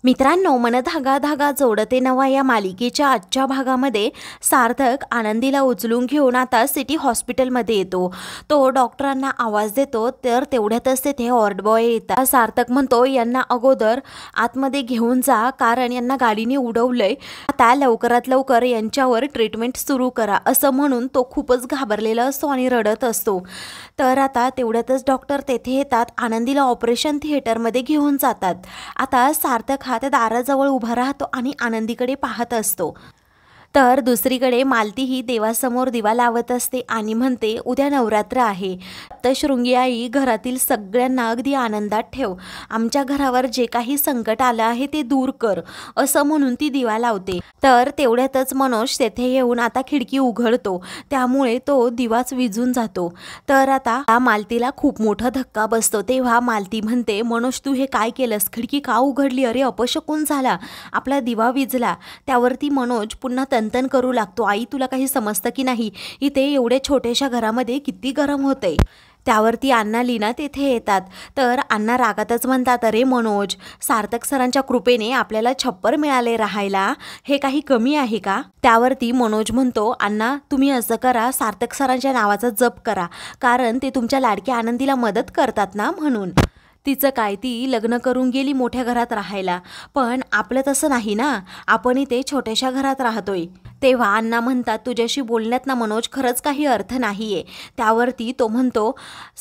मित्रांनो, मन धागा धागा जोडते नवा या मालिकेच्या आजच्या भागामध्ये सार्थक आनंदीला उचलून घेऊन आता सिटी हॉस्पिटलमध्ये येतो। तो डॉक्टरांना आवाज देतो तर तेवढ्यातच तेथे वॉर्ड बॉय येतात। सार्थक म्हणतो यांना अगोदर आतमध्ये घेऊन जा, कारण यांना गाडीने उडवलंय, आता लवकरात लवकर यांच्यावर ट्रीटमेंट सुरू करा असं म्हणून तो खूपच घाबरलेला असतो आणि रडत असतो। तर आता तेवढ्यातच डॉक्टर तेथे येतात, आनंदीला ऑपरेशन थिएटरमध्ये घेऊन जातात। आता सार्थक त्या दाराजवळ उभा राहतो आणि आनंदीकडे पाहत असतो। तर दुसरीकडे मालती ही देवासमोर दिवा लावत असते आणि म्हणते उद्या नवरात्र आहे, सप्तशृंगी आई घरातील सगळ्यांना अगदी आनंदात ठेव, आमच्या घरावर जे काही संकट आलं आहे ते दूर कर असं म्हणून ती दिवा लावते। तर तेवढ्यातच मनोज तेथे येऊन आता खिडकी उघडतो, त्यामुळे तो दिवाच विझून जातो। तर आता मालतीला खूप मोठा धक्का बसतो। तेव्हा मालती म्हणते मनोज तू हे काय केलंस, खिडकी का उघडली, अरे अपशकुन झाला, आपला दिवा विझला। त्यावरती मनोज पुन्हा तन करू लागतो, आई तुला काही समजतं की नाही, इथे एवढ्या छोट्याशा घरामध्ये किती गरम होतंय। त्यावरती अण्णा लीना तेथे येतात। तर अण्णा रागातच म्हणतात, अरे मनोज, सार्थक सरांच्या कृपेने आपल्याला छप्पर मिळाले राहायला, हे काही कमी आहे का। त्यावरती मनोज म्हणतो, अण्णा तुम्ही असं करा, सार्थक सरांच्या नावाचा जप करा, कारण ते तुमच्या लाडक्या आनंदीला मदत करतात ना म्हणून। तिचं काय, ती लग्न करून गेली मोठ्या घरात राहायला, पण आपलं तसं नाही ना, आपण इथे छोट्याशा घरात राहतोय। तेव्हा अण्णा म्हणतात तुझ्याशी बोलण्यात ना मनोज खरंच काही अर्थ नाहीये। त्यावरती तो म्हणतो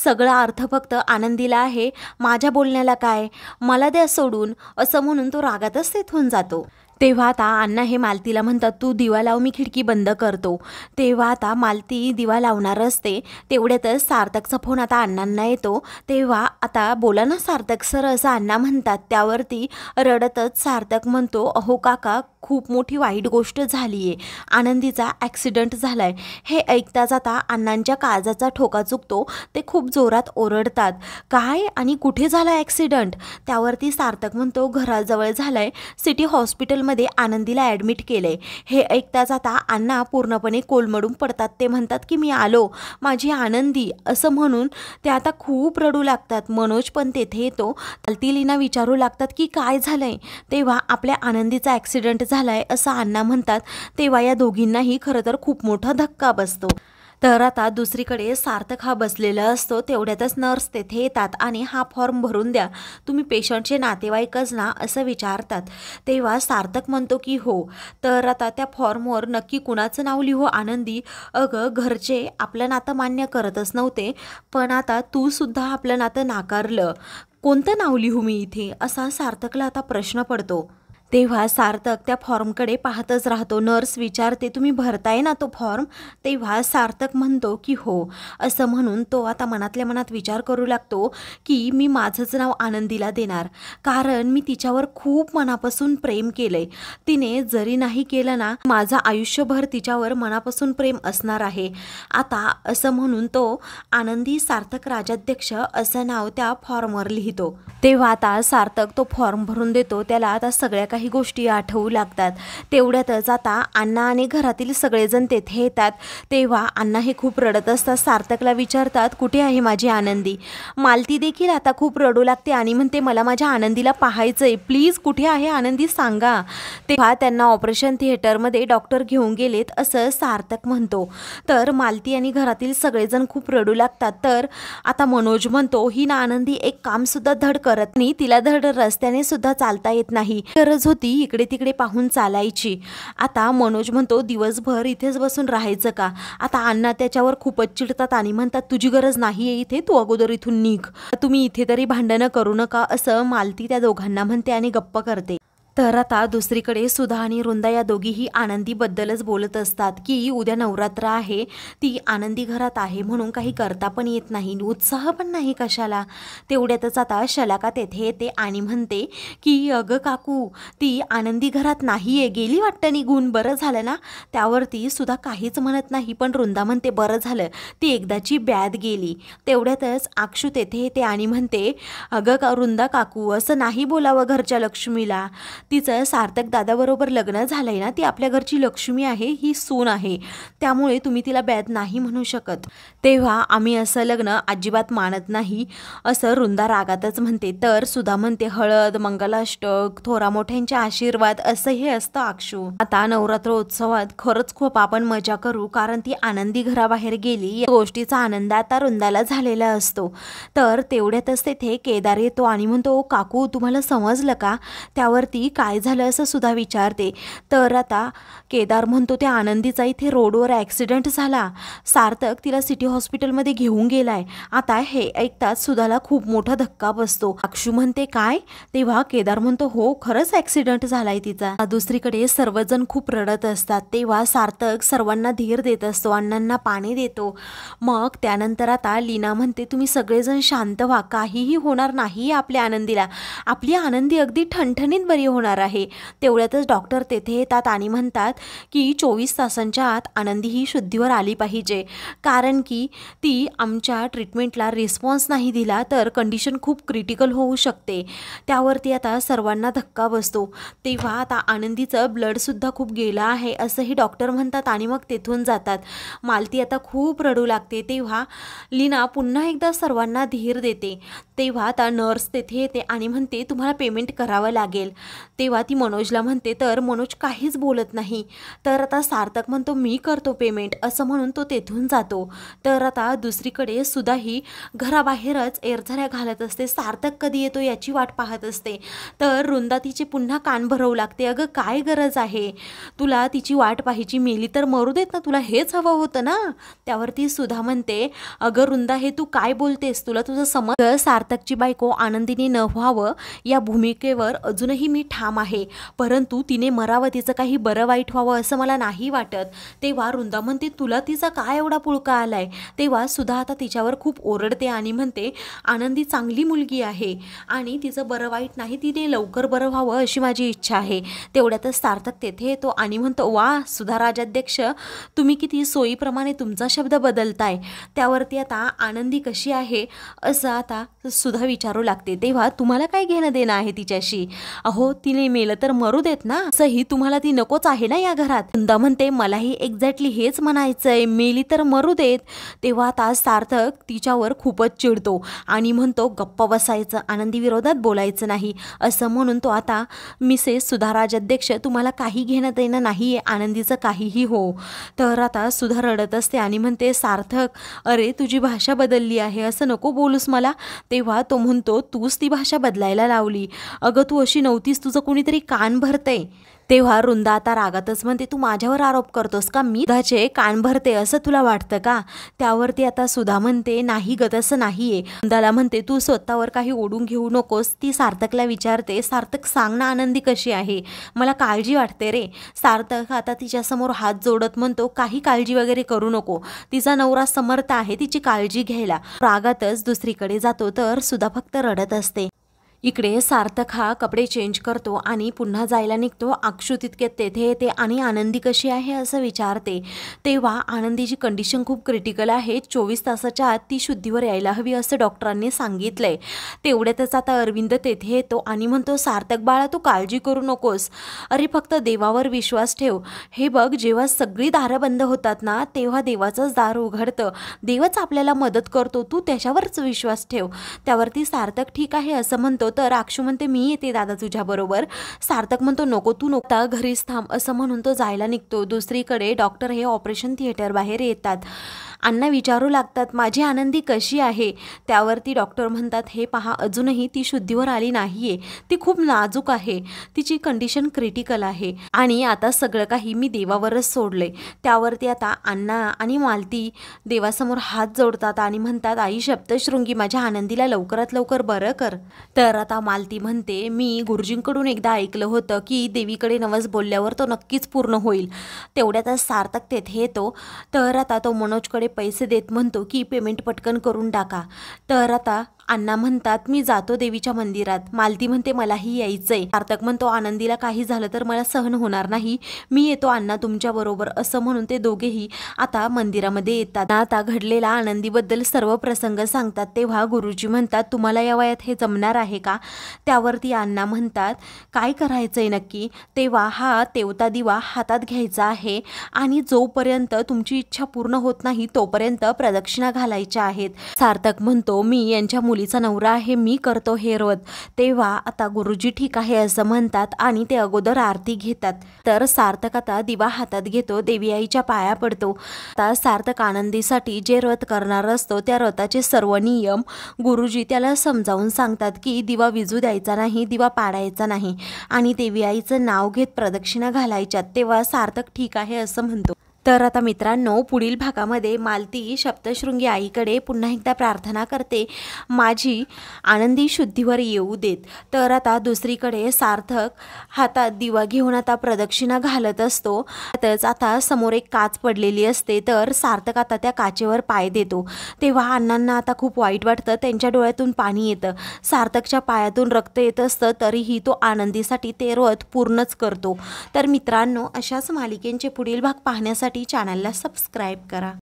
सगळा अर्थ फक्त आनंदीला आहे, माझ्या बोलण्याला काय, मला द्या सोडून असं म्हणून तो रागातच तेथून जातो। तेव्हा आता अण्णा हे मालतीला म्हणतात तू दिवा लाव, मी खिडकी बंद करतो। तेव्हा आता मालती दिवा लावणार असते, तेवढ्यातच सार्थकचा फोन आता अण्णांना येतो। तेव्हा आता बोला ना सार्थक सर असं अण्णा म्हणतात। त्यावरती रडतच सार्थक म्हणतो अहो काका, खूप मोठी वाईट गोष्ट झाली आहे, आनंदीचा ॲक्सिडेंट झाला आहे। हे ऐकताच आता अण्णांच्या काळजाचा ठोका चुकतो, ते खूप जोरात ओरडतात, काय आणि कुठे झाला ॲक्सिडेंट। त्यावरती सार्थक म्हणतो घराजवळ झाला आहे, सिटी हॉस्पिटलमध्ये आनंदीला ॲडमिट केलं आहे। हे ऐकताच आता अण्णा पूर्णपणे कोलमडून पडतात। ते म्हणतात की मी आलो, माझी आनंदी असं म्हणून ते आता खूप रडू लागतात। मनोज पण तेथे येतो, मालती लीना विचारू लागतात की काय झालंय। तेव्हा आपल्या आनंदीचा ॲक्सिडेंट झालाय असं अण्णा म्हणतात। तेव्हा या दोघींनाही खरं तर खूप मोठा धक्का बसतो। तर आता दुसरीकडे सार्थक हा बसलेला असतो, तेवढ्यातच नर्स तेथे येतात आणि हा फॉर्म भरून द्या, तुम्ही पेशंटचे नातेवाईकच ना असं विचारतात। तेव्हा सार्थक म्हणतो की हो। तर आता त्या फॉर्मवर नक्की कुणाचं नाव लिहू आनंदी, अगं घरचे आपलं नातं मान्य करतच नव्हते, पण आता तू सुद्धा आपलं नातं नाकारलं, कोणतं नाव लिहू मी इथे, असा सार्थकला आता प्रश्न पडतो। तेव्हा सार्थक त्या फॉर्मकडे पाहतच राहतो। नर्स विचारते तुम्ही भरताय ना तो फॉर्म। तेव्हा सार्थक म्हणतो की हो असं म्हणून तो आता मनातल्या मनात विचार करू लागतो की मी माझंच नाव आनंदीला देणार, कारण मी तिच्यावर खूप मनापासून प्रेम केलंय, तिने जरी नाही केलं ना माझं आयुष्यभर तिच्यावर मनापासून प्रेम असणार आहे। आता असं म्हणून तो आनंदी सार्थक राजाध्यक्ष असं नाव त्या फॉर्मवर लिहितो। तेव्हा आता सार्थक तो फॉर्म भरून देतो, त्याला आता सगळ्या काही गोष्टी आठवू लागतात। तेवढ्यातच आता अण्णा आणि घरातील सगळेजण तेथे येतात। तेव्हा अण्णा हे खूप रडत असतात, सार्थकला विचारतात कुठे आहे माझी आनंदी। मालती देखील आता खूप रडू लागते आणि म्हणते मला माझ्या आनंदीला पाहायचंय, प्लीज कुठे आहे आनंदी सांगा। तेव्हा त्यांना ऑपरेशन थिएटरमध्ये डॉक्टर घेऊन गेलेत असं सार्थक म्हणतो। तर मालती आणि घरातील सगळेजण खूप रडू लागतात। तर आता मनोज म्हणतो ही ना आनंदी एक काम सुद्धा धड करत नाही, तिला धड रस्त्याने सुद्धा चालता येत नाही, गरज होती इकडे तिकडे पाहून चालायची। आता मनोज म्हणतो दिवसभर इथेच बसून राहायचं का। आता अण्णा त्याच्यावर खूपच चिडतात आणि म्हणतात तुझी गरज नाहीये इथे, तू अगोदर इथून निघ, तुम्ही इथे तरी भांडणं करू नका असं मालती त्या दोघांना म्हणते आणि गप्प करते। तर आता दुसरीकडे सुधा आणि वृंदा या दोघीही आनंदीबद्दलच बोलत असतात की उद्या नवरात्र आहे, ती आनंदी घरात आहे म्हणून काही करता पण येत नाही, उत्साह पण नाही कशाला। तेवढ्यातच आता शलाका तेथे येते आणि म्हणते की अगं काकू, ती आनंदी घरात नाहीये, गेली वाटतं निघून, बरं झालं ना। त्यावरती सुधा काहीच म्हणत नाही, पण वृंदा म्हणते बरं झालं, ती एकदाची ब्याद गेली। तेवढ्यातच अक्षू तेथे येते आणि म्हणते अगं वृंदा काकू, असं नाही बोलावं घरच्या लक्ष्मीला। तिचं सार्थक दादाबरोबर लग्न झालंय ना, ती आपल्या घरची लक्ष्मी आहे, ही सून आहे, त्यामुळे तुम्ही तिला बॅद नाही म्हणू शकत. तेव्हा आम्ही असं लग्न अजिबात मानत नाही असं रुंदा रागातच म्हणते. तर सुधा म्हणते हळद, मंगलाष्टक, थोरा मोठ्यांचे आशीर्वाद असं हे असतं अक्षू. आता नवरात्रोत्सवात खरंच खूप आपण मजा करू, कारण ती आनंदी घराबाहेर गेली या गोष्टीचा आनंद आता रुंदाला झालेला असतो. तर तेवढ्यातच तेथे केदार येतो आणि म्हणतो, काकू तुम्हाला समजलं का? त्यावरती काय झालं असं सुद्धा विचारते. तर आता केदार म्हणतो, त्या आनंदीचा इथे रोडवर ॲक्सिडेंट झाला, सार्थक तिला सिटी हॉस्पिटलमध्ये घेऊन गेलाय. आता हे ऐकताच सुधाला खूप मोठा धक्का बसतो. अक्षू म्हणते काय? तेव्हा केदार म्हणतो, हो खरंच ॲक्सिडेंट झालाय तिचा. दुसरीकडे सर्वजण खूप रडत असतात. तेव्हा सार्थक सर्वांना धीर देत असतो, अण्णांना पाणी देतो. मग त्यानंतर आता लीना म्हणते, तुम्ही सगळेजण शांत व्हा, काहीही होणार नाही आपल्या आनंदीला, आपली आनंदी अगदी ठणठणीत बरी होणार आहे. तेवढ्यातच डॉक्टर तेथे येतात आणि म्हणतात की 24 तासांच्या आत आनंदी ही शुद्धीवर आली पाहिजे, कारण की ती आमच्या ट्रीटमेंटला रिस्पॉन्स नाही दिला तर कंडिशन खूप क्रिटिकल होऊ शकते. त्यावरती आता सर्वांना धक्का बसतो. तेव्हा आता आनंदीचं ब्लडसुद्धा खूप गेलं आहे असंही डॉक्टर म्हणतात आणि मग तेथून जातात. मालती आता खूप रडू लागते. तेव्हा लीना पुन्हा एकदा सर्वांना धीर देते. तेव्हा आता नर्स तेथे येते आणि म्हणते, तुम्हाला पेमेंट करावं लागेल. तेव्हा ती मनोजला म्हणते, तर मनोज काहीच बोलत नाही. तर आता सार्थक म्हणतो, मी करतो पेमेंट असं म्हणून तो तेथून जातो. तर आता दुसरीकडे सुद्धा ही घराबाहेरच एरझऱ्या घालत असते, सार्थक कधी येतो याची वाट पाहत असते. तर रुंदा तिचे पुन्हा कान भरवू लागते, अगं काय गरज आहे तुला तिची वाट पाहायची, मेली तर मरू देत ना, तुला हेच हवं होतं ना. त्यावरती सुधा म्हणते, अगं रुंदा हे तू काय बोलतेस, तुला तुझं समज. सार्थकची बायको आनंदीने न व्हावं या भूमिकेवर अजूनही मी ठाम आहे, परंतु तिने मरावं, तिचं काही बरं वाईट व्हावं असं मला नाही वाटत. तेव्हा रुंदा म्हणते, तुला तिचा काय एवढा पुळका आलाय? तेव्हा सुधा आता तिच्यावर खूप ओरडते आणि म्हणते, आनंदी चांगली मुलगी आहे आणि तिचं बरं वाईट नाही, तिने लवकर बरं व्हावं अशी माझी इच्छा आहे. तेवढ्यातच सार्थक तेथे येतो आणि म्हणतो, वा सुधा राजाध्यक्ष, तुम्ही किती सोयीप्रमाणे तुमचा शब्द बदलताय. त्यावरती आता आनंदी कशी आहे असं आता सुधा विचारू लागते. तेव्हा तुम्हाला काय घेणं देणं आहे तिच्याशी? अहो तिने मेलं तर मरू देत ना, असंही तुम्हाला ती नकोच आहे ना या घरात. वृंदा म्हणते, मलाही एक्झॅक्टली हेच म्हणायचंय, मेली तर मरू देत. तेव्हा आता सार्थक तिच्यावर खूपच चिडतो आणि म्हणतो, गप्प बसायचं, आनंदी विरोधात बोलायचं नाही असं म्हणून तो आता, मिसेस सुधा राजाध्यक्ष, तुम्हाला काही घेणं देणं नाही आहे आनंदीचं काहीही हो. तर आता सुधा रडत असते आणि म्हणते, सार्थक अरे तुझी भाषा बदलली आहे, असं नको बोलूस मला. तेव्हा तो म्हणतो, तूच ती भाषा बदलायला लावली, अगं तू अशी नव्हतीस, तुझं कोणीतरी कान भरतंय. तेव्हा रुंदा आता रागातच म्हणते, तू माझ्यावर आरोप करतोस का, मी सुधाचे कान भरते असं तुला वाटतं का? त्यावरती आता सुधा म्हणते, नाही ग तसं नाहीये. रुंदाला म्हणते, तू स्वतःवर काही ओढून घेऊ नकोस. ती सार्थकला विचारते, सार्थक सांग ना आनंदी कशी आहे, मला काळजी वाटते रे. सार्थक आता तिच्यासमोर हात जोडत म्हणतो, काही काळजी वगैरे करू नको, तिचा नवरा समर्थ आहे तिची काळजी घ्यायला. रागातच दुसरीकडे जातो तर सुधा फक्त रडत असते. इकडे सार्थक हा कपडे चेंज करतो आणि पुन्हा जायला निघतो. अक्षू तितक्यात तेथे येते आणि आनंदी कशी आहे असं विचारते. तेव्हा आनंदीची कंडिशन खूप क्रिटिकल आहे, 24 तासाच्या आत ती शुद्धीवर यायला हवी असं डॉक्टरांनी सांगितलंय. तेवढ्यातच आता अरविंद तेथे येतो आणि म्हणतो, सार्थक बाळा तू काळजी करू नकोस, अरे फक्त देवावर विश्वास ठेव. हे बघ, जेव्हा सगळी दारं बंद होतात ना तेव्हा देवाचंच दार उघडतं, देवच आपल्याला मदत करतो, तू त्याच्यावरच विश्वास ठेव. त्यावरती सार्थक ठीक आहे असं म्हणतो. तर अक्षू म्हणते, मी येते दादा तुझ्याबरोबर. सार्थक म्हणतो, नको तू नको, घरीच थांब असं म्हणून तो जायला निघतो. दुसरीकडे डॉक्टर हे ऑपरेशन थिएटर बाहेर येतात. अण्णा विचारू लागतात, माझी आनंदी कशी आहे? त्यावरती डॉक्टर म्हणतात, हे पहा अजूनही ती शुद्धीवर आली नाहीये, ती खूप नाजूक आहे, तिची कंडिशन क्रिटिकल आहे आणि आता सगळं काही मी देवावरच सोडले. त्यावरती आता अण्णा आणि मालती देवासमोर हात जोडतात आणि म्हणतात, आई सप्तशृंगी माझ्या आनंदीला लवकरात लवकर बरं कर. तर आता मालती म्हणते, मी गुरुजींकडून एकदा ऐकलं होतं की देवीकडे नवस बोलल्यावर तो नक्कीच पूर्ण होईल. तेवढ्यातच सार्थक तेथे येतो. तर आता तो मनोजकडे पैसे देत म्हणतो की पेमेंट पटकन करून टाका. तर आता अण्णा म्हणतात मी जातो देवीच्या मंदिरात. मालती म्हणते मलाही यायचंय. सार्थक म्हणतो आनंदीला काही झालं तर मला सहन होणार नाही, मी येतो अण्णा तुमच्या बरोबर. असं म्हणून ते दोघेही आता मंदिरामध्ये येतात. आता घडलेला आनंदीबद्दल सर्व प्रसंग सांगतात. तेव्हा गुरुजी म्हणतात तुम्हाला या वयात हे जमणार आहे का? त्यावरती अण्णा म्हणतात काय करायचंय नक्की? तेव्हा हा तेवता दिवा हातात घ्यायचा आहे आणि जोपर्यंत तुमची इच्छा पूर्ण होत नाही तोपर्यंत प्रदक्षिणा घालायच्या आहेत. सार्थक म्हणतो मी यांच्या मुलीचा नवरा आहे, मी करतो हे व्रत. तेव्हा आता गुरुजी ठीक आहे असं म्हणतात आणि ते अगोदर आरती घेतात. तर सार्थक आता दिवा हातात घेतो, देवी आईच्या पाया पडतो. आता सार्थक आनंदीसाठी जे व्रत करणार असतो त्या व्रताचे सर्व नियम गुरुजी त्याला समजावून सांगतात की दिवा विझू द्यायचा नाही, दिवा पाडायचा नाही आणि देवी आईचं नाव घेत प्रदक्षिणा घालायच्यात. तेव्हा सार्थक ठीक आहे असं म्हणतो. तर आता मित्रांनो पुढील भागामध्ये मालती सप्तशृंगी आईकडे पुन्हा एकदा प्रार्थना करते माझी आनंदी शुद्धीवर येऊ देत. तर आता दुसरीकडे सार्थक हातात दिवा घेऊन आता प्रदक्षिणा घालत असतो. त्यातच आता समोर एक काच पडलेली असते. तर सार्थक आता त्या काचेवर पाय देतो. तेव्हा अण्णांना आता खूप वाईट वाटतं, त्यांच्या डोळ्यातून पाणी येतं. सार्थकच्या पायातून रक्त येत असतं तरीही तो आनंदीसाठी ते व्रत पूर्णच करतो. तर मित्रांनो अशाच मालिकेंचे पुढील भाग पाहण्यासाठी चॅनलला सबस्क्राईब करा.